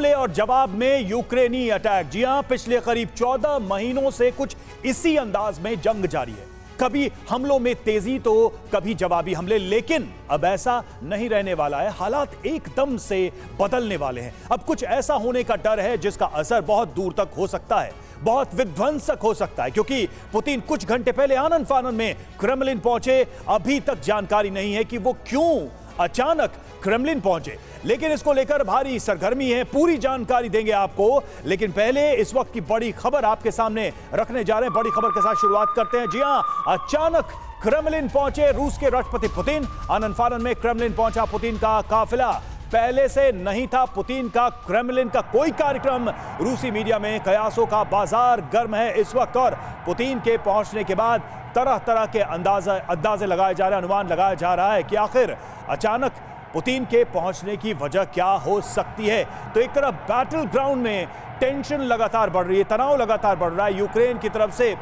और जवाब में यूक्रेनी अटैक। जी हां, पिछले करीब 14 महीनों से कुछ इसी अंदाज में जंग जारी है। कभी हमलों में तेजी तो कभी जवाबी हमले, लेकिन अब ऐसा नहीं रहने वाला है। हालात एकदम से बदलने वाले हैं। अब कुछ ऐसा होने का डर है जिसका असर बहुत दूर तक हो सकता है, बहुत विध्वंसक हो सकता है, क्योंकि पुतिन कुछ घंटे पहले आनन फानन में क्रेमलिन पहुंचे। अभी तक जानकारी नहीं है कि वो क्यों अचानक क्रेमलिन पहुंचे, लेकिन इसको लेकर भारी सरगर्मी है। पूरी जानकारी देंगे आपको, लेकिन पहले इस वक्त की बड़ी खबर आपके सामने रखने जा रहे हैं। बड़ी खबर के साथ शुरुआत करते हैं। जी हां, अचानक क्रेमलिन पहुंचे रूस के राष्ट्रपति पुतिन। आनन फानन में क्रेमलिन पहुंचा पुतिन का काफिला। पहले से नहीं था पुतिन का क्रेमलिन का कोई कार्यक्रम। रूसी मीडिया में कयासों का बाजार गर्म है इस वक्त, और पुतिन के पहुंचने के बाद तरह तरह के अंदाजे लगाए जा रहे हैं, अनुमान लगाया जा रहा है कि आखिर अचानक पुतिन के पहुंचने की वजह क्या हो सकती है। तो एक तरफ बैटल ग्राउंड में टेंशन लगातार बढ़ रही है, तनाव लगातार बढ़ रहा है यूक्रेन की तरफ से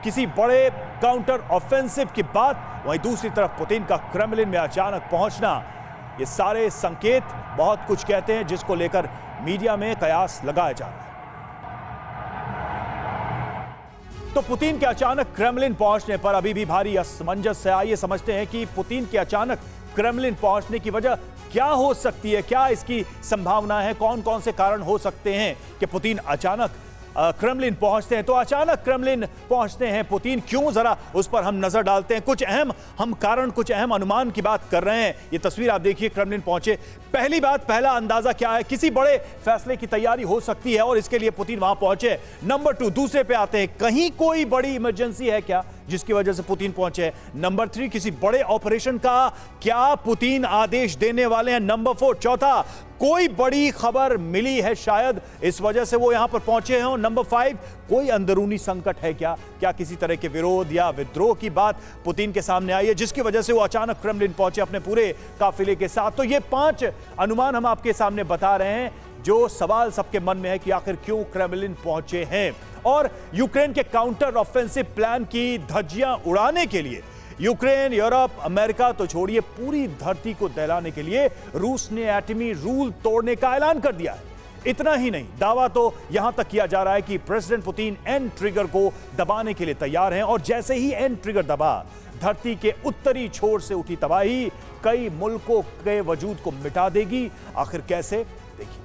किसी बड़े काउंटर ऑफेंसिव की बात, वहीं दूसरी तरफ पुतिन का क्रेमलिन में अचानक पहुंचना। ये सारे संकेत बहुत कुछ कहते हैं, जिसको लेकर मीडिया में कयास लगाया जा रहा है। तो पुतिन के अचानक क्रेमलिन पहुंचने पर अभी भी भारी असमंजस है। आइए समझते हैं कि पुतिन के अचानक क्रेमलिन पहुंचने की वजह क्या हो सकती है, क्या इसकी संभावना है, कौन कौन से कारण हो सकते हैं कि पुतिन अचानक क्रेमलिन पहुंचते हैं। तो अचानक क्रेमलिन पहुंचते हैं पुतिन क्यों, जरा उस पर हम नजर डालते हैं। कुछ अहम हम कारण, कुछ अहम अनुमान की बात कर रहे हैं। ये तस्वीर आप देखिए, क्रेमलिन पहुंचे। पहली बात, पहला अंदाजा क्या है, किसी बड़े फैसले की तैयारी हो सकती है और इसके लिए पुतिन वहां पहुंचे। नंबर 2, दूसरे पे आते हैं, कहीं कोई बड़ी इमरजेंसी है क्या जिसकी वजह से पुतिन पहुंचे। नंबर 3, किसी बड़े ऑपरेशन का क्या पुतिन आदेश देने वाले हैं। नंबर 4, चौथा, कोई बड़ी खबर मिली है शायद, इस वजह से वो यहां पर पहुंचे हैं। नंबर 5, कोई अंदरूनी संकट है क्या, क्या किसी तरह के विरोध या विद्रोह की बात पुतिन के सामने आई है जिसकी वजह से वो अचानक क्रेमलिन पहुंचे अपने पूरे काफिले के साथ। तो ये 5 अनुमान हम आपके सामने बता रहे हैं, जो सवाल सबके मन में है कि आखिर क्यों क्रेमलिन पहुंचे हैं। और यूक्रेन के काउंटर ऑफेंसिव प्लान की धज्जियां उड़ाने के लिए यूक्रेन, यूरोप, अमेरिका तो छोड़िए, पूरी धरती को दहलाने के लिए रूस ने एटमी रूल तोड़ने का ऐलान कर दिया है। इतना ही नहीं, दावा तो यहां तक किया जा रहा है कि प्रेसिडेंट पुतिन एंड ट्रिगर को दबाने के लिए तैयार हैं, और जैसे ही एंड ट्रिगर दबा, धरती के उत्तरी छोर से उठी तबाही कई मुल्कों के वजूद को मिटा देगी। आखिर कैसे, देखिए।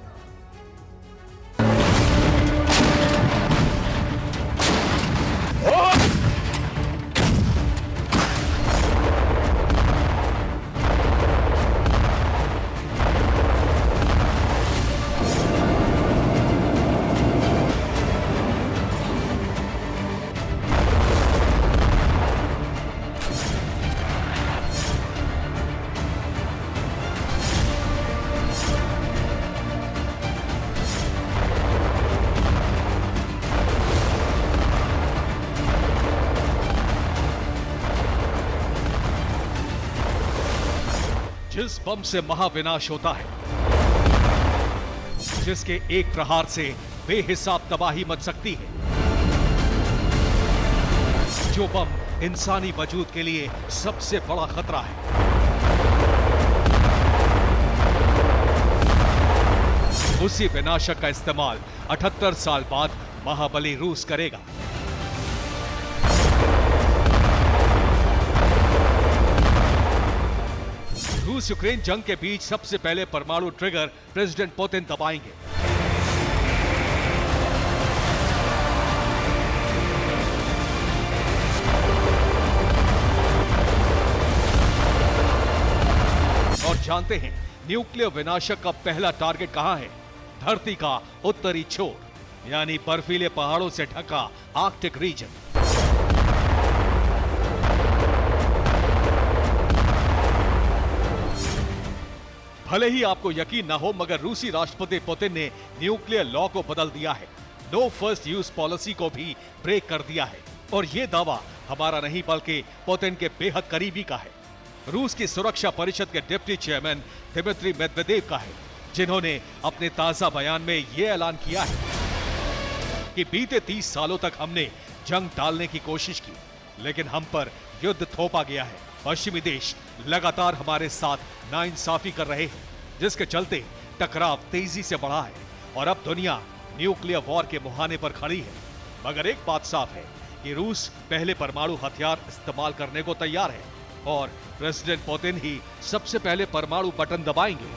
जिस बम से महाविनाश होता है, जिसके एक प्रहार से बेहिसाब तबाही मच सकती है, जो बम इंसानी वजूद के लिए सबसे बड़ा खतरा है, उसी विनाशक का इस्तेमाल 78 साल बाद महाबली रूस करेगा। रूस यूक्रेन जंग के बीच सबसे पहले परमाणु ट्रिगर प्रेसिडेंट पुतिन दबाएंगे। और जानते हैं न्यूक्लियर विनाशक का पहला टारगेट कहां है? धरती का उत्तरी छोर, यानी बर्फीले पहाड़ों से ढका आर्कटिक रीजन। भले ही आपको यकीन ना हो, मगर रूसी राष्ट्रपति पुतिन ने न्यूक्लियर लॉ को बदल दिया है, नो फर्स्ट यूज पॉलिसी को भी ब्रेक कर दिया है। और यह दावा हमारा नहीं बल्कि पुतिन के बेहद करीबी का है, रूस की सुरक्षा परिषद के डिप्टी चेयरमैन दिमित्री मेदवेदेव का है, जिन्होंने अपने ताजा बयान में यह ऐलान किया है कि बीते 30 सालों तक हमने जंग टालने की कोशिश की, लेकिन हम पर युद्ध थोपा गया है। पश्चिमी देश लगातार हमारे साथ नाइंसाफी कर रहे हैं, जिसके चलते टकराव तेजी से बढ़ा है और अब दुनिया न्यूक्लियर वॉर के मुहाने पर खड़ी है। मगर एक बात साफ है कि रूस पहले परमाणु हथियार इस्तेमाल करने को तैयार है और प्रेसिडेंट पुतिन ही सबसे पहले परमाणु बटन दबाएंगे।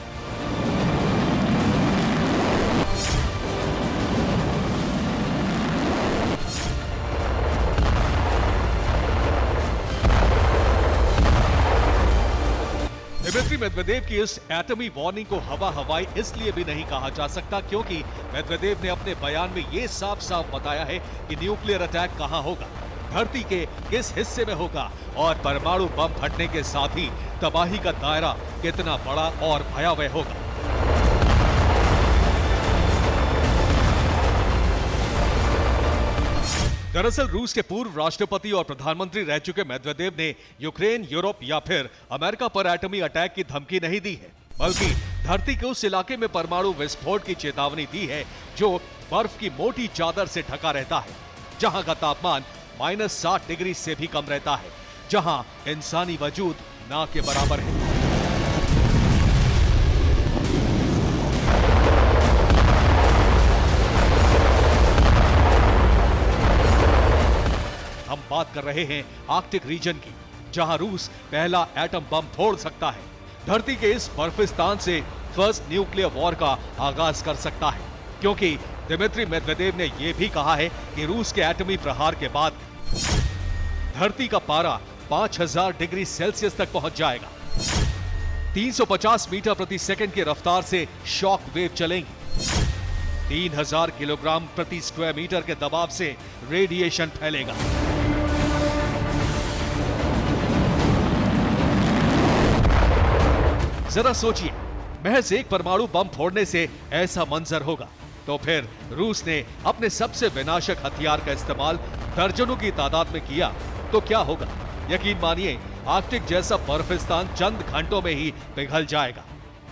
दिमित्री मेदवेदेव की इस एटमी वार्निंग को हवाई इसलिए भी नहीं कहा जा सकता क्योंकि मेदवेदेव ने अपने बयान में यह साफ साफ बताया है कि न्यूक्लियर अटैक कहां होगा, धरती के किस हिस्से में होगा और परमाणु बम फटने के साथ ही तबाही का दायरा कितना बड़ा और भयावह होगा। दरअसल रूस के पूर्व राष्ट्रपति और प्रधानमंत्री रह चुके मेदवेदेव ने यूक्रेन, यूरोप या फिर अमेरिका पर एटमी अटैक की धमकी नहीं दी है, बल्कि धरती के उस इलाके में परमाणु विस्फोट की चेतावनी दी है जो बर्फ की मोटी चादर से ढका रहता है, जहां का तापमान -60 डिग्री से भी कम रहता है, जहां इंसानी वजूद ना के बराबर है। हम बात कर रहे हैं आर्कटिक रीजन की, जहां रूस पहला एटम बम फोड़ सकता है। धरती के इस बर्फिस्तान से फर्स्ट न्यूक्लियर वॉर का आगाज कर सकता है, क्योंकि दिमित्री मेदवेदेव ने यह भी कहा है कि रूस के एटमी प्रहार के बाद धरती का पारा 5000 डिग्री सेल्सियस तक पहुंच जाएगा। 350 मीटर प्रति सेकंड की रफ्तार से शॉक वेव चलेंगी। 3000 किलोग्राम प्रति स्क्वायर मीटर के दबाव से रेडिएशन फैलेगा। जरा सोचिए, महज एक परमाणु बम फोड़ने से ऐसा मंजर होगा, तो फिर रूस ने अपने सबसे विनाशक हथियार का इस्तेमाल दर्जनों की तादाद में किया तो क्या होगा? यकीन मानिए, आर्कटिक जैसा बर्फिस्तान चंद घंटों में ही पिघल जाएगा।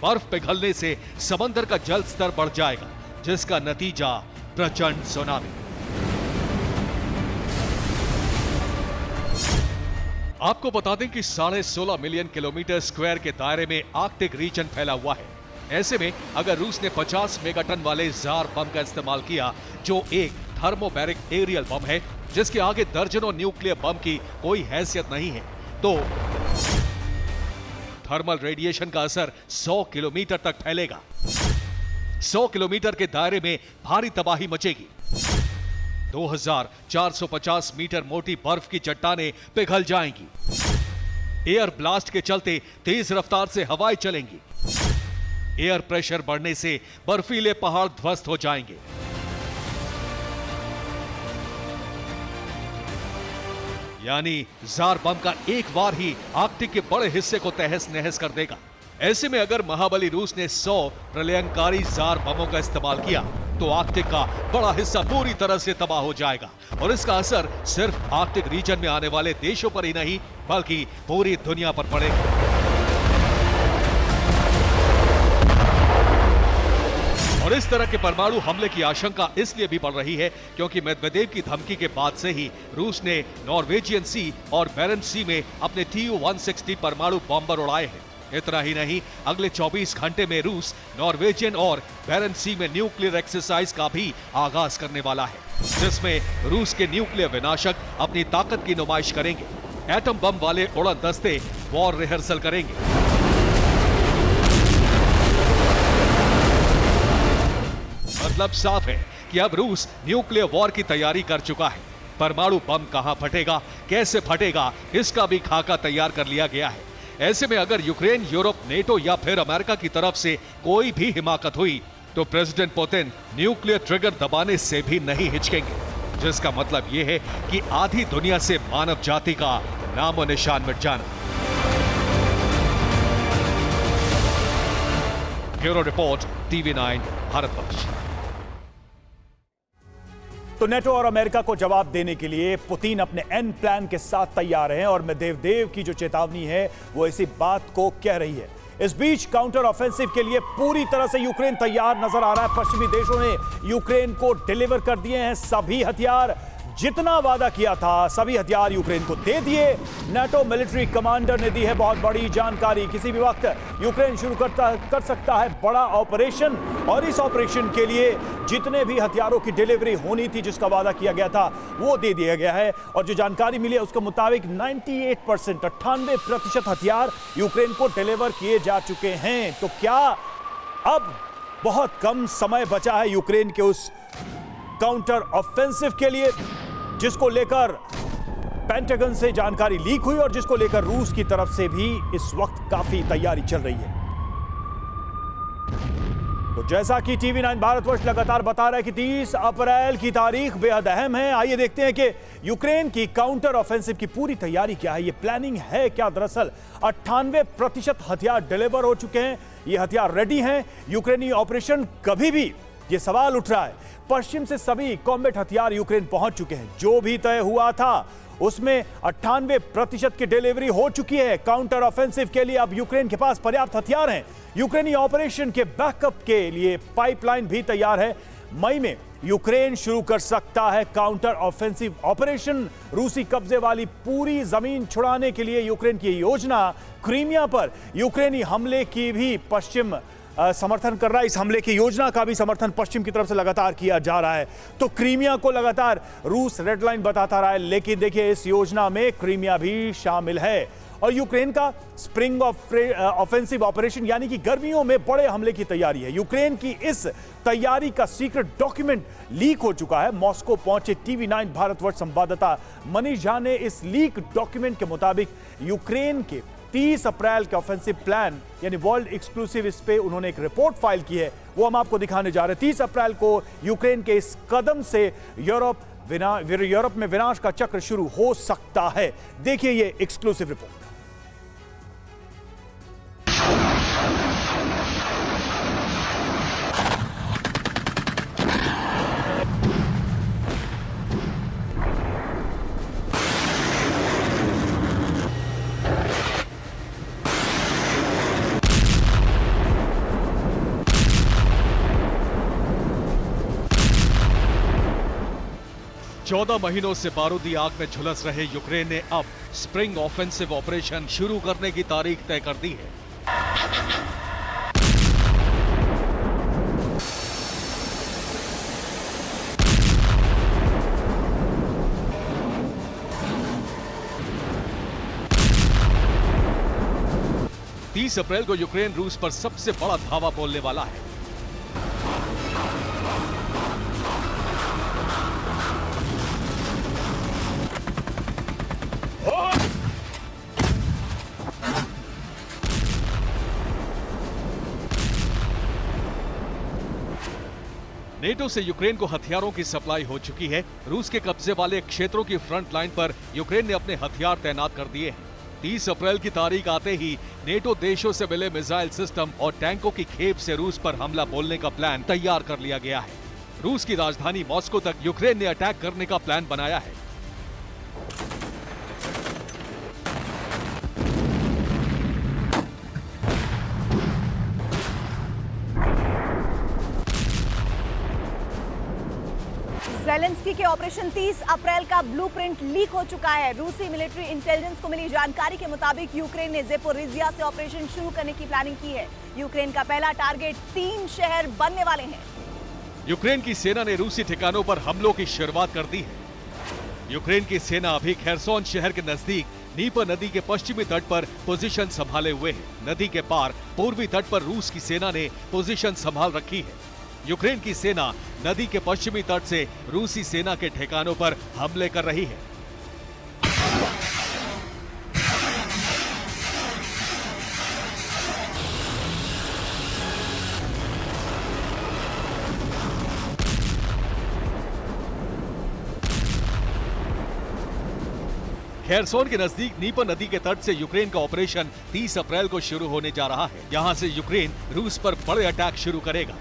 बर्फ पिघलने से समंदर का जल स्तर बढ़ जाएगा, जिसका नतीजा प्रचंड सुनामी। आपको बता दें कि 16.5 मिलियन किलोमीटर स्क्वायर के दायरे में आर्कटिक रीजन फैला हुआ है। ऐसे में अगर रूस ने 50 मेगाटन वाले जार बम का इस्तेमाल किया, जो एक थर्मोबैरिक एरियल बम है जिसके आगे दर्जनों न्यूक्लियर बम की कोई हैसियत नहीं है, तो थर्मल रेडिएशन का असर 100 किलोमीटर तक फैलेगा। 100 किलोमीटर के दायरे में भारी तबाही मचेगी। 2450 मीटर मोटी बर्फ की चट्टानें पिघल जाएंगी। एयर ब्लास्ट के चलते तेज रफ्तार से हवाएं चलेंगी। एयर प्रेशर बढ़ने से बर्फीले पहाड़ ध्वस्त हो जाएंगे। यानी जार बम का एक बार ही आर्कटिक के बड़े हिस्से को तहस नहस कर देगा। ऐसे में अगर महाबली रूस ने 100 प्रलयंकारी जार बमों का इस्तेमाल किया तो आर्कटिक का बड़ा हिस्सा पूरी तरह से तबाह हो जाएगा और इसका असर सिर्फ आर्कटिक रीजन में आने वाले देशों पर ही नहीं बल्कि पूरी दुनिया पर पड़ेगा। और इस तरह के परमाणु हमले की आशंका इसलिए भी बढ़ रही है क्योंकि मेदवेदेव की धमकी के बाद से ही रूस ने नॉर्वेजियन सी और बैरेंट्स सी में अपने Tu-160 परमाणु बॉम्बर उड़ाए हैं। इतना ही नहीं, अगले 24 घंटे में रूस नॉर्वेजियन और बैरेंट्स सी में न्यूक्लियर एक्सरसाइज का भी आगाज करने वाला है, जिसमें रूस के न्यूक्लियर विनाशक अपनी ताकत की नुमाइश करेंगे। एटम बम वाले उड़न दस्ते वॉर रिहर्सल करेंगे। मतलब साफ है कि अब रूस न्यूक्लियर वॉर की तैयारी कर चुका है। परमाणु बम कहां फटेगा, कैसे फटेगा, इसका भी खाका तैयार कर लिया गया है। ऐसे में अगर यूक्रेन, यूरोप, नेटो या फिर अमेरिका की तरफ से कोई भी हिमाकत हुई तो प्रेसिडेंट पुतिन न्यूक्लियर ट्रिगर दबाने से भी नहीं हिचकेंगे, जिसका मतलब यह है कि आधी दुनिया से मानव जाति का नामो निशान मिट जाना। Bureau report, TV9 Bharatvarsh. तो नेटो और अमेरिका को जवाब देने के लिए पुतिन अपने एन प्लान के साथ तैयार हैं और मेदवेदेव की जो चेतावनी है वो इसी बात को कह रही है। इस बीच काउंटर ऑफेंसिव के लिए पूरी तरह से यूक्रेन तैयार नजर आ रहा है। पश्चिमी देशों ने यूक्रेन को डिलीवर कर दिए हैं सभी हथियार। जितना वादा किया था सभी हथियार यूक्रेन को दे दिए। नाटो मिलिट्री कमांडर ने दी है बहुत बड़ी जानकारी। किसी भी वक्त यूक्रेन शुरू कर सकता है बड़ा ऑपरेशन, और इस ऑपरेशन के लिए जितने भी हथियारों की डिलीवरी होनी थी, जिसका वादा किया गया था, वो दे दिया गया है। और जो जानकारी मिली है उसके मुताबिक 98% हथियार यूक्रेन को डिलीवर किए जा चुके हैं। तो क्या अब बहुत कम समय बचा है यूक्रेन के उस काउंटर ऑफेंसिव के लिए, जिसको लेकर पेंटागन से जानकारी लीक हुई और जिसको लेकर रूस की तरफ से भी इस वक्त काफी तैयारी चल रही है। तो जैसा कि टीवी9 भारतवर्ष लगातार बता रहा है कि 30 अप्रैल की तारीख बेहद अहम है। आइए देखते हैं कि यूक्रेन की काउंटर ऑफेंसिव की पूरी तैयारी क्या है, ये प्लानिंग है क्या। दरअसल 98% हथियार डिलीवर हो चुके हैं, ये हथियार रेडी हैं। यूक्रेनी ऑपरेशन कभी भी, ये सवाल उठ रहा है। पश्चिम से सभी कॉम्बैट हथियार यूक्रेन पहुंच चुके हैं। जो भी तय हुआ था उसमें 98% की डिलीवरी हो चुकी है। काउंटर ऑफेंसिव के लिए अब यूक्रेन के पास पर्याप्त हथियार हैं। यूक्रेनी ऑपरेशन के बैकअप के लिए पाइपलाइन भी तैयार है। मई में यूक्रेन शुरू कर सकता है काउंटर ऑफेंसिव ऑपरेशन। रूसी कब्जे वाली पूरी जमीन छुड़ाने के लिए यूक्रेन की योजना। क्रीमिया पर यूक्रेनी हमले की भी पश्चिम समर्थन कर रहा है। इस हमले की योजना का भी समर्थन पश्चिम की तरफ से लगातार किया जा रहा है। तो क्रीमिया को लगातार रूस रेड लाइन बताता रहा है, लेकिन देखिए इस योजना में क्रीमिया भी शामिल है। और यूक्रेन का स्प्रिंग ऑफेंसिव ऑपरेशन यानी कि गर्मियों में बड़े हमले की तैयारी है। यूक्रेन की इस तैयारी का सीक्रेट डॉक्यूमेंट लीक हो चुका है। मॉस्को पहुंचे टीवी9 भारतवर्ष संवाददाता मनीष झा ने इस लीक डॉक्यूमेंट के मुताबिक यूक्रेन के 30 अप्रैल के ऑफेंसिव प्लान यानी वर्ल्ड एक्सक्लूसिव, इस पे उन्होंने एक रिपोर्ट फाइल की है, वो हम आपको दिखाने जा रहे हैं। 30 अप्रैल को यूक्रेन के इस कदम से यूरोप में विनाश का चक्र शुरू हो सकता है। देखिए ये एक्सक्लूसिव रिपोर्ट। चौदह महीनों से बारूदी आग में झुलस रहे यूक्रेन ने अब स्प्रिंग ऑफेंसिव ऑपरेशन शुरू करने की तारीख तय कर दी है। तीस अप्रैल को यूक्रेन रूस पर सबसे बड़ा धावा बोलने वाला है। नेटो से यूक्रेन को हथियारों की सप्लाई हो चुकी है। रूस के कब्जे वाले क्षेत्रों की फ्रंट लाइन पर यूक्रेन ने अपने हथियार तैनात कर दिए हैं। 30 अप्रैल की तारीख आते ही नेटो देशों से मिले मिसाइल सिस्टम और टैंकों की खेप से रूस पर हमला बोलने का प्लान तैयार कर लिया गया है। रूस की राजधानी मॉस्को तक यूक्रेन ने अटैक करने का प्लान बनाया है। ज़ेलेंस्की के ऑपरेशन 30 अप्रैल का ब्लूप्रिंट लीक हो चुका है। रूसी मिलिट्री इंटेलिजेंस को मिली जानकारी के मुताबिक यूक्रेन ने ज़ेपोरिजिया से ऑपरेशन शुरू करने की प्लानिंग की है। यूक्रेन का पहला टारगेट 3 शहर बनने वाले हैं। यूक्रेन की सेना ने रूसी ठिकानों पर हमलों की शुरुआत कर दी है। यूक्रेन की सेना अभी खेरसोन शहर के नजदीक नीपर नदी के पश्चिमी तट पर पोजीशन संभाले हुए है। नदी के पार पूर्वी तट पर रूस की सेना ने पोजीशन संभाल रखी है। यूक्रेन की सेना नदी के पश्चिमी तट से रूसी सेना के ठिकानों पर हमले कर रही है। खेरसोन के नजदीक नीपर नदी के तट से यूक्रेन का ऑपरेशन 30 अप्रैल को शुरू होने जा रहा है। यहां से यूक्रेन रूस पर बड़े अटैक शुरू करेगा।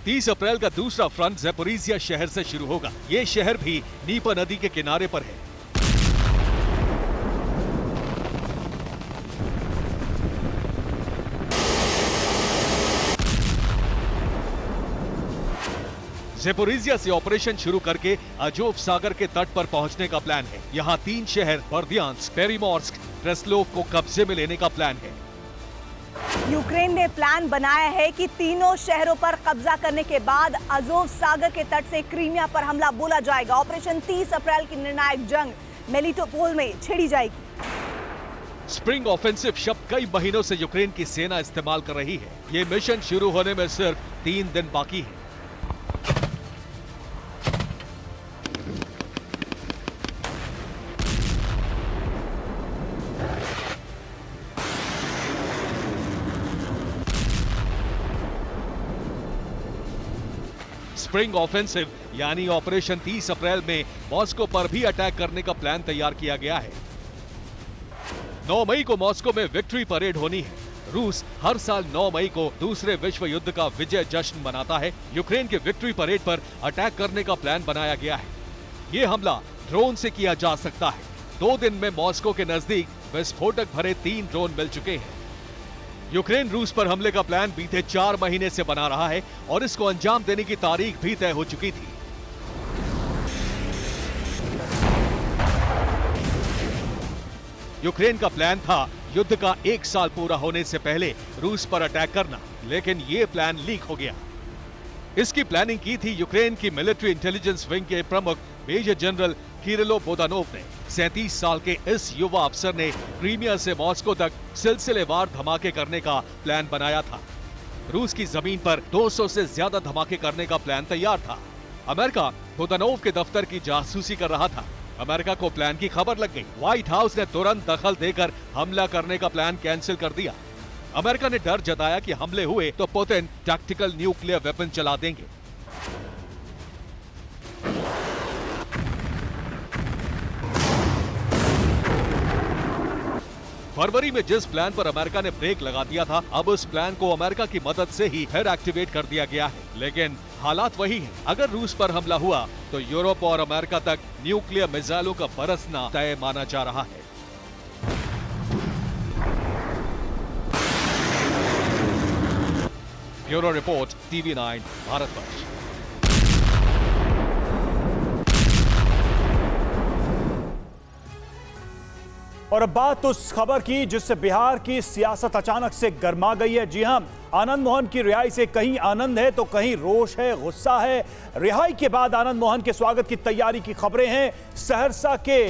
तीस अप्रैल का दूसरा फ्रंट ज़ेपोरिजिया शहर से शुरू होगा। ये शहर भी नीपर नदी के किनारे पर है। ज़ेपोरिज़िया से ऑपरेशन शुरू करके अजोव सागर के तट पर पहुंचने का प्लान है। यहाँ 3 शहर बर्दियांस्क, पेरिमोर्स्क, ब्रेस्लोव को कब्जे में लेने का प्लान है। यूक्रेन ने प्लान बनाया है कि तीनों शहरों पर कब्जा करने के बाद अजोव सागर के तट से क्रीमिया पर हमला बोला जाएगा। ऑपरेशन 30 अप्रैल की निर्णायक जंग मेलिटोपोल में छिड़ी जाएगी। स्प्रिंग ऑफेंसिव शब्द कई महीनों से यूक्रेन की सेना इस्तेमाल कर रही है। ये मिशन शुरू होने में सिर्फ 3 दिन बाकी है। स्प्रिंग ऑफेंसिव यानी ऑपरेशन 30 अप्रैल में मॉस्को पर भी अटैक करने का प्लान तैयार किया गया है। 9 मई को मॉस्को में विक्ट्री परेड होनी है। रूस हर साल 9 मई को दूसरे विश्व युद्ध का विजय जश्न मनाता है। यूक्रेन के विक्ट्री परेड पर अटैक करने का प्लान बनाया गया है। ये हमला ड्रोन से किया जा सकता है। 2 दिन में मॉस्को के नजदीक विस्फोटक भरे 3 ड्रोन मिल चुके हैं। यूक्रेन रूस पर हमले का प्लान बीते 4 महीने से बना रहा है और इसको अंजाम देने की तारीख भी तय हो चुकी थी। यूक्रेन का प्लान था युद्ध का 1 साल पूरा होने से पहले रूस पर अटैक करना, लेकिन ये प्लान लीक हो गया। इसकी प्लानिंग की थी यूक्रेन की मिलिट्री इंटेलिजेंस विंग के प्रमुख मेजर जनरल किरिलो बोदानोव ने। 37 साल के इस युवा अफसर ने क्रीमिया से मॉस्को तक सिलसिलेवार धमाके करने का प्लान बनाया था। रूस की जमीन पर 200 से ज्यादा धमाके करने का प्लान तैयार था। अमेरिका बोदानोव के दफ्तर की जासूसी कर रहा था। अमेरिका को प्लान की खबर लग गई। व्हाइट हाउस ने तुरंत दखल देकर हमला करने का प्लान कैंसिल कर दिया। अमेरिका ने डर जताया कि हमले हुए तो पुतिन टैक्टिकल न्यूक्लियर वेपन चला देंगे। फरवरी में जिस प्लान पर अमेरिका ने ब्रेक लगा दिया था, अब उस प्लान को अमेरिका की मदद से ही फिर एक्टिवेट कर दिया गया है। लेकिन हालात वही हैं। अगर रूस पर हमला हुआ तो यूरोप और अमेरिका तक न्यूक्लियर मिसाइलों का बरसना तय माना जा रहा है। Bureau report, TV9 Bharatvarsh. और अब बात उस खबर की जिससे बिहार की सियासत अचानक से गर्मा गई है। जी हां, आनंद मोहन की रिहाई से कहीं आनंद है तो कहीं रोष है, गुस्सा है। रिहाई के बाद आनंद मोहन के स्वागत की तैयारी की खबरें हैं। सहरसा के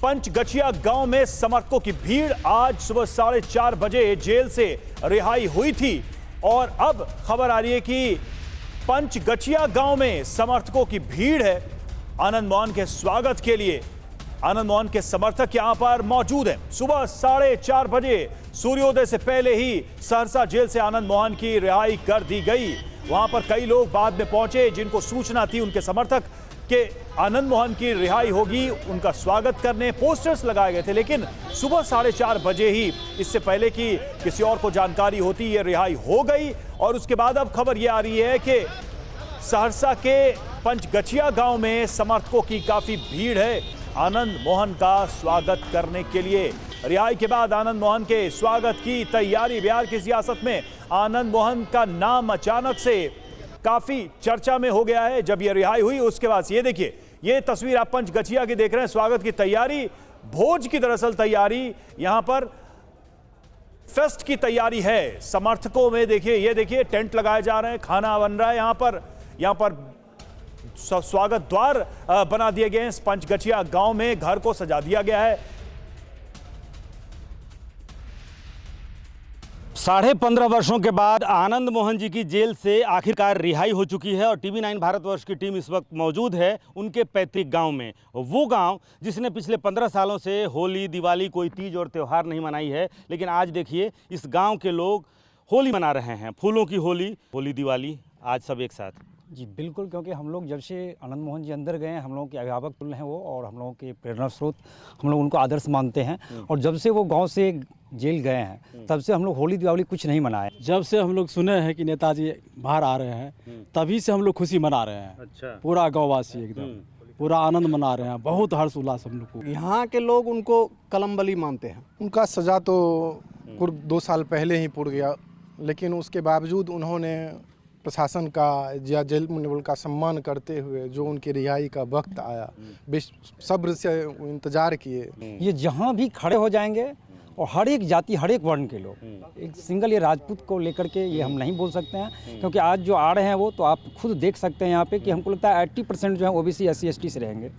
पंचगछिया गांव में समर्थकों की भीड़। आज सुबह 4:30 बजे जेल से रिहाई हुई थी और अब खबर आ रही है कि पंचगछिया गांव में समर्थकों की भीड़ है आनंद मोहन के स्वागत के लिए। आनंद मोहन के समर्थक यहां पर मौजूद हैं। सुबह 4:30 बजे सूर्योदय से पहले ही सहरसा जेल से आनंद मोहन की रिहाई कर दी गई। वहां पर कई लोग बाद में पहुंचे जिनको सूचना थी उनके समर्थक के आनंद मोहन की रिहाई होगी, उनका स्वागत करने पोस्टर्स लगाए गए थे। लेकिन सुबह 4:30 बजे ही, इससे पहले कि किसी और को जानकारी होती, ये रिहाई हो गई। और उसके बाद अब खबर ये आ रही है कि सहरसा के पंचगछिया गांव में समर्थकों की काफी भीड़ है आनंद मोहन का स्वागत करने के लिए। रिहाई के बाद आनंद मोहन के स्वागत की तैयारी। बिहार की सियासत में आनंद मोहन का नाम अचानक से काफी चर्चा में हो गया है। जब यह रिहाई हुई उसके बाद ये देखिए, ये तस्वीर आप पंचगछिया की देख रहे हैं। स्वागत की तैयारी, भोज की दरअसल तैयारी, यहां पर फेस्ट की तैयारी है। समर्थकों में देखिए, ये देखिए टेंट लगाए जा रहे हैं, खाना बन रहा है यहां पर स्वागत द्वार बना दिए गए हैं। पंचगछिया गांव में घर को सजा दिया गया है। 15.5 वर्षों के बाद आनंद मोहन जी की जेल से आखिरकार रिहाई हो चुकी है और TV9 भारतवर्ष की टीम इस वक्त मौजूद है उनके पैतृक गांव में। वो गांव जिसने पिछले 15 सालों से होली, दिवाली, कोई तीज और त्यौहार नहीं मनाई है, लेकिन आज देखिए इस गांव के लोग होली मना रहे हैं। फूलों की होली, दिवाली, आज सब एक साथ। जी बिल्कुल, क्योंकि हम लोग जब से आनंद मोहन जी अंदर गए हैं, हम लोगों के अभिभावक तुल्य हैं वो, और हम लोगों के प्रेरणा स्रोत, हम लोग उनको आदर्श मानते हैं। और जब से वो गांव से जेल गए हैं तब से हम लोग होली दिवाली कुछ नहीं मनाए। जब से हम लोग सुने हैं कि नेताजी बाहर आ रहे हैं तभी से हम लोग खुशी मना रहे हैं। अच्छा। पूरा गाँववासी एकदम पूरा आनंद मना रहे हैं, बहुत हर्ष उल्लास हम लोग को। यहाँ के लोग उनको कलमबली मानते हैं। उनका सज़ा तो 2 साल पहले ही पूर गया, लेकिन उसके बावजूद उन्होंने प्रशासन का या जेल मंडल का सम्मान करते हुए जो उनकी रिहाई का वक्त आया, सब्र से इंतजार किए। ये जहाँ भी खड़े हो जाएंगे और हर एक जाति हर एक वर्ण के लोग, एक सिंगल ये राजपूत को लेकर के ये हम नहीं बोल सकते हैं, क्योंकि आज जो आ रहे हैं वो तो आप खुद देख सकते हैं यहाँ पे कि हमको लगता है 80% जो है ओबीसी SC ST से रहेंगे।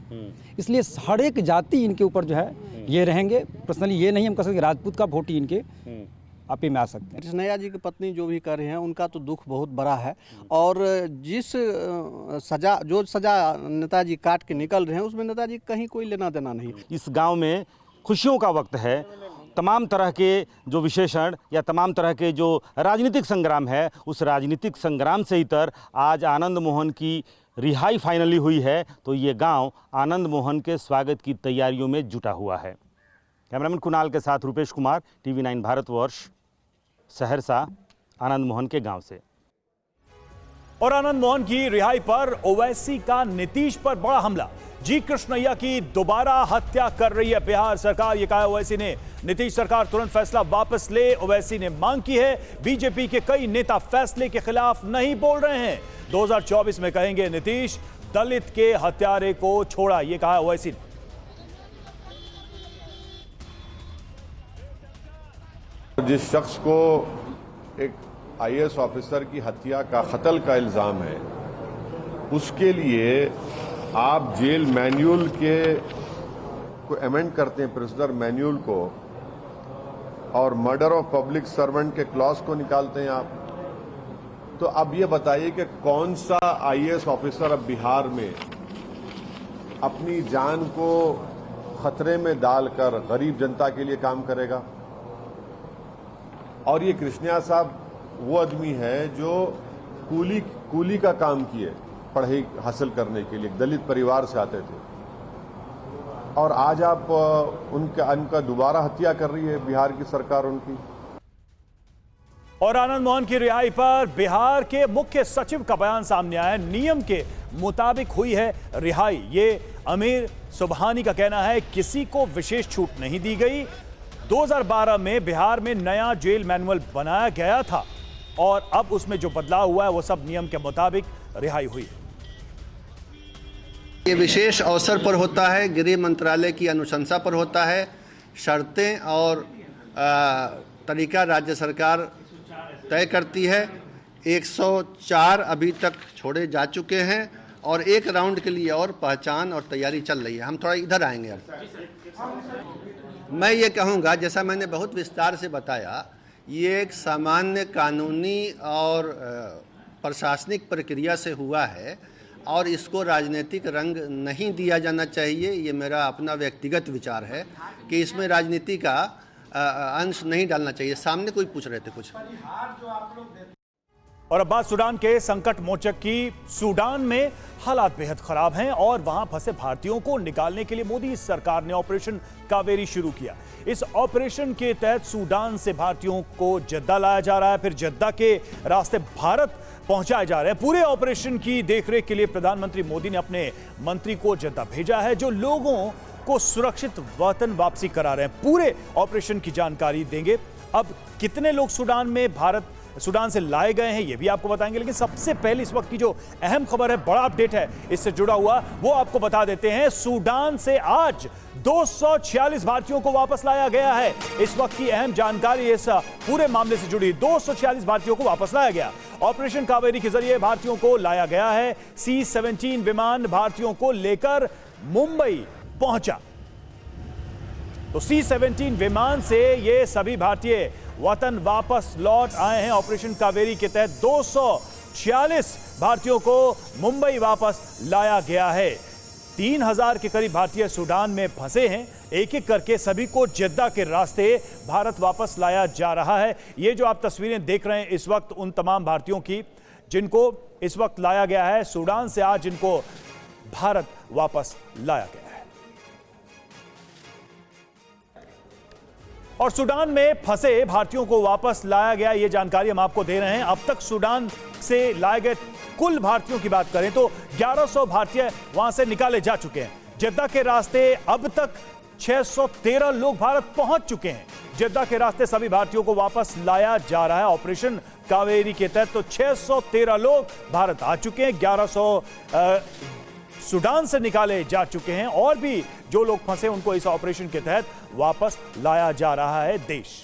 इसलिए हर एक जाति इनके ऊपर जो है ये रहेंगे। पर्सनली ये नहीं हम कह सकते राजपूत का वोट ही इनके आप ही में आ सकते हैं। कृष्णैया जी की पत्नी जो भी कर रहे हैं उनका तो दुख बहुत बड़ा है, और जिस सजा नेताजी काट के निकल रहे हैं उसमें नेताजी कहीं कोई लेना देना नहीं। इस गांव में खुशियों का वक्त है। तमाम तरह के जो विशेषण या तमाम तरह के जो राजनीतिक संग्राम है, उस राजनीतिक संग्राम से इतर आज आनंद मोहन की रिहाई फाइनली हुई है, तो ये गांव आनंद मोहन के स्वागत की तैयारियों में जुटा हुआ है। कैमरामैन कुणाल के साथ रुपेश कुमार, TV9 भारतवर्ष, सहरसा, आनंद मोहन के गांव से। और आनंद मोहन की रिहाई पर ओवैसी का नीतीश पर बड़ा हमला। जी कृष्णैया की दोबारा हत्या कर रही है बिहार सरकार, ये कहा ओवैसी ने। नीतीश सरकार तुरंत फैसला वापस ले, ओवैसी ने मांग की है। बीजेपी के कई नेता फैसले के खिलाफ नहीं बोल रहे हैं। 2024 में कहेंगे नीतीश दलित के हत्यारे को छोड़ा, ये कहा ओवैसी ने। जिस शख्स को एक IAS ऑफिसर की हत्या का कत्ल का इल्जाम है, उसके लिए आप जेल मैन्यूल को अमेंड करते हैं, प्रिजनर मैन्यूल को, और मर्डर ऑफ पब्लिक सर्वेंट के क्लॉज को निकालते हैं आप। तो अब ये बताइए कि कौन सा IAS ऑफिसर अब बिहार में अपनी जान को खतरे में डालकर गरीब जनता के लिए काम करेगा? और ये कृष्णैया साहब वो आदमी है जो कूली का काम किए पढ़ाई हासिल करने के लिए, दलित परिवार से आते थे, और आज आप उनका दोबारा हत्या कर रही है बिहार की सरकार उनकी। और आनंद मोहन की रिहाई पर बिहार के मुख्य सचिव का बयान सामने आया। नियम के मुताबिक हुई है रिहाई, ये अमीर सुबहानी का कहना है। किसी को विशेष छूट नहीं दी गई। 2012 में बिहार में नया जेल मैनुअल बनाया गया था और अब उसमें जो बदलाव हुआ है वो सब नियम के मुताबिक रिहाई हुई है। ये विशेष अवसर पर होता है, गृह मंत्रालय की अनुशंसा पर होता है। शर्तें और तरीका राज्य सरकार तय करती है। 104 अभी तक छोड़े जा चुके हैं और एक राउंड के लिए और पहचान और तैयारी चल रही है। हम थोड़ा इधर आएंगे। अब मैं ये कहूँगा, जैसा मैंने बहुत विस्तार से बताया, ये एक सामान्य कानूनी और प्रशासनिक प्रक्रिया से हुआ है और इसको राजनीतिक रंग नहीं दिया जाना चाहिए। ये मेरा अपना व्यक्तिगत विचार है कि इसमें राजनीति का अंश नहीं डालना चाहिए। सामने कोई पूछ रहे थे कुछ। और अब बात सूडान के संकट मोचक की। सूडान में हालात बेहद खराब हैं और वहां फंसे भारतीयों को निकालने के लिए मोदी सरकार ने ऑपरेशन कावेरी शुरू किया। इस ऑपरेशन के तहत सूडान से भारतीयों को जद्दा लाया जा रहा है, फिर जद्दा के रास्ते भारत पहुंचाए जा रहे हैं। पूरे ऑपरेशन की देखरेख के लिए प्रधानमंत्री मोदी ने अपने मंत्री को जद्दा भेजा है, जो लोगों को सुरक्षित वतन वापसी करा रहे हैं। पूरे ऑपरेशन की जानकारी देंगे। अब कितने लोग सूडान से लाए गए हैं ये भी आपको बताएंगे, लेकिन सबसे पहले इस वक्त की जो अहम खबर है, बड़ा अपडेट है इससे जुड़ा हुआ, वो आपको बता देते हैं। सूडान से आज 246 भारतीयों को वापस लाया गया है। इस वक्त की अहम जानकारी इस पूरे मामले से जुड़ी। 246 भारतीयों को वापस लाया गया। ऑपरेशन कावेरी के जरिए भारतीयों को लाया गया है। C-17 विमान भारतीयों को लेकर मुंबई पहुंचा। तो C-17 विमान से ये सभी भारतीय वतन वापस लौट आए हैं। ऑपरेशन कावेरी के तहत 246 भारतीयों को मुंबई वापस लाया गया है। 3000 के करीब भारतीय सूडान में फंसे हैं। एक एक करके सभी को जद्दा के रास्ते भारत वापस लाया जा रहा है। ये जो आप तस्वीरें देख रहे हैं इस वक्त उन तमाम भारतीयों की जिनको इस वक्त लाया गया है सूडान से, आज जिनको भारत वापस लाया गया है। और सूडान में फंसे भारतीयों को वापस लाया गया, ये जानकारी हम आपको दे रहे हैं। अब तक सूडान से लाए गए कुल भारतीयों की बात करें तो 1100 भारतीय वहां से निकाले जा चुके हैं। जद्दा के रास्ते अब तक 613 लोग भारत पहुंच चुके हैं। जिद्दा के रास्ते सभी भारतीयों को वापस लाया जा रहा है। ऑपरेशन कावेरी के तहत तो 613 लोग भारत आ चुके हैं, 1100 सूडान से निकाले जा चुके हैं और भी जो लोग फंसे उनको इस ऑपरेशन के तहत वापस लाया जा रहा है देश।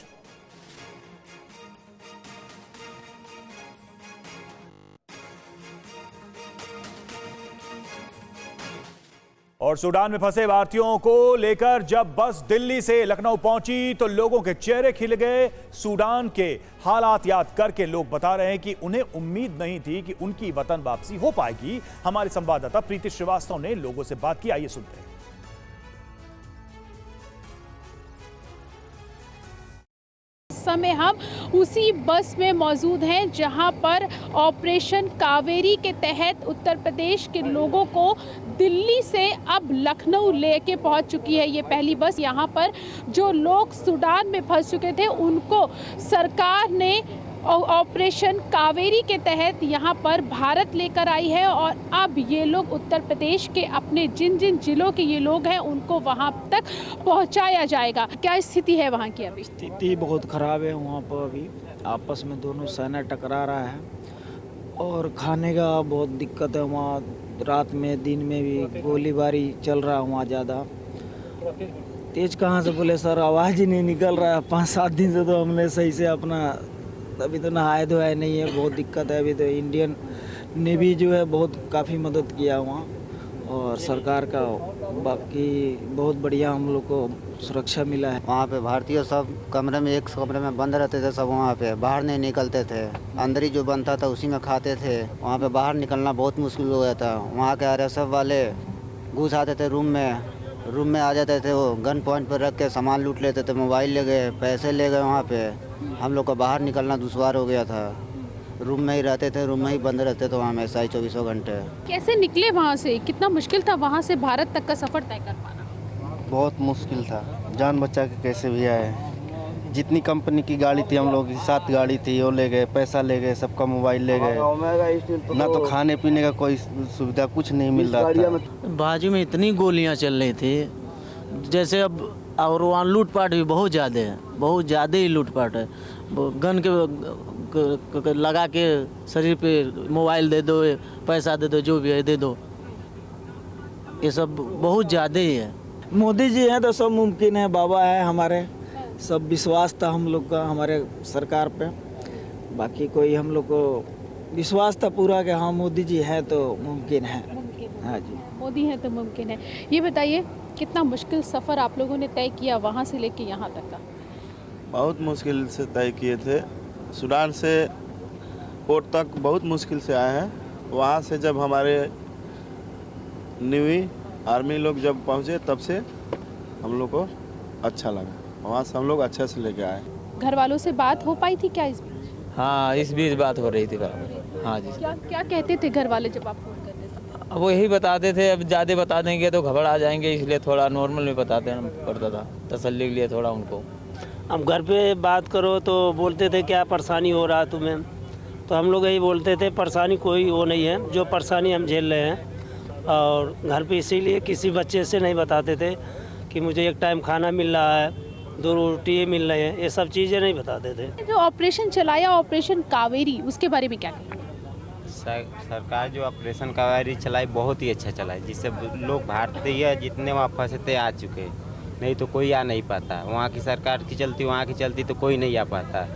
और सूडान में फंसे भारतीयों को लेकर जब बस दिल्ली से लखनऊ पहुंची तो लोगों के चेहरे खिल गए। सूडान के हालात याद करके लोग बता रहे हैं कि उन्हें उम्मीद नहीं थी कि उनकी वतन वापसी हो पाएगी। हमारे संवाददाता प्रीति श्रीवास्तव ने लोगों से बात की, आइए सुनते हैं। समय हम उसी बस में मौजूद हैं जहां पर ऑपरेशन कावेरी के तहत उत्तर प्रदेश के लोगों को दिल्ली से अब लखनऊ लेके पहुंच चुकी है ये पहली बस। यहां पर जो लोग सूडान में फंस चुके थे उनको सरकार ने ऑपरेशन कावेरी के तहत यहाँ पर भारत लेकर आई है और अब ये लोग उत्तर प्रदेश के अपने जिन जिन जिलों के ये लोग हैं उनको वहाँ तक पहुँचाया जाएगा। क्या स्थिति है वहाँ की अभी? स्थिति बहुत ख़राब है वहाँ पर। अभी आपस में दोनों सेना टकरा रहा है और खाने का बहुत दिक्कत है वहाँ। रात में दिन में भी गोलीबारी चल रहा है वहाँ ज़्यादा। तेज कहाँ से बोले सर, आवाज़ ही नहीं निकल रहा है। 5-7 दिन से तो हमने सही से अपना अभी तो नहाए धोए नहीं है, बहुत दिक्कत है। अभी तो इंडियन नेवी जो है बहुत काफ़ी मदद किया वहाँ और सरकार का बाकी बहुत बढ़िया हम लोग को सुरक्षा मिला है। वहाँ पे भारतीय सब कमरे में एक कमरे में बंद रहते थे, सब वहाँ पे बाहर नहीं निकलते थे। अंदर ही जो बनता था उसी में खाते थे। वहाँ पे बाहर निकलना बहुत मुश्किल हो गया था। वहाँ के RSF वाले घुस आते थे रूम में आ जाते थे, वो गन पॉइंट पर रख के सामान लूट लेते थे, मोबाइल ले गए, पैसे ले गए। वहाँ पे हम लोग को बाहर निकलना दुश्वार हो गया था। रूम में ही रहते थे, रूम में ही बंद रहते थे वहाँ में 24 घंटे। कैसे निकले वहाँ से? कितना मुश्किल था वहाँ से भारत तक का सफ़र तय कर पाना? बहुत मुश्किल था, जान बचा के कैसे भी आए। जितनी कंपनी की गाड़ी थी, हम लोग की 7 गाड़ी थी, वो ले गए, पैसा ले गए, सबका मोबाइल ले गए। ना तो खाने पीने का कोई सुविधा कुछ नहीं मिल रहा था। बाजू में इतनी गोलियां चल रही थी जैसे अब, और वहाँ लूटपाट भी बहुत ज़्यादा है, बहुत ज़्यादा ही लूटपाट है। गन के लगा के शरीर पे मोबाइल दे दो, पैसा दे दो, जो भी है दे दो। ये सब बहुत ज़्यादा ही है। मोदी जी हैं तो सब मुमकिन है, बाबा है हमारे, सब विश्वास था हम लोग का हमारे सरकार पे। बाकी कोई हम लोग को विश्वास था पूरा कि हाँ मोदी जी हैं तो मुमकिन है। हाँ जी, मोदी हैं तो मुमकिन है। ये बताइए कितना मुश्किल सफ़र आप लोगों ने तय किया वहाँ से लेके यहाँ तक का? बहुत मुश्किल से तय किए थे। सूडान से पोर्ट तक बहुत मुश्किल से आए हैं। वहाँ से जब हमारे नेवी आर्मी लोग जब पहुँचे तब से हम लोग को अच्छा लगा। वहाँ से हम लोग अच्छे से लेके आए। घर वालों से बात हो पाई थी क्या इस बीच? हाँ, इस बीच बात हो रही थी। हाँ जी। क्या कहते थे घर वाले जब आप फोन करते थे? अब वो यही बताते थे, अब ज़्यादा बता देंगे तो घबरा जाएंगे, इसलिए थोड़ा नॉर्मल में बताते पड़ता था, तसल्ली के लिए थोड़ा उनको। अब घर पे बात करो तो बोलते थे क्या परेशानी हो रहा है तुम्हें, तो हम लोग यही बोलते थे परेशानी कोई वो नहीं है, जो परेशानी हम झेल रहे हैं। और घर पे इसीलिए किसी बच्चे से नहीं बताते थे कि मुझे एक टाइम खाना मिल रहा है, 2 रोटी मिल रहे हैं, ये सब चीज़ें नहीं बताते थे। जो ऑपरेशन चलाया ऑपरेशन कावेरी, उसके बारे में क्या कहें? सरकार जो ऑपरेशन कावेरी चलाई बहुत ही अच्छा चलाई, जिससे लोग भारतीय जितने वहाँ फंसे थे आ चुके, नहीं तो कोई आ नहीं पाता। वहाँ की सरकार की चलती, वहाँ की चलती तो कोई नहीं आ पाता।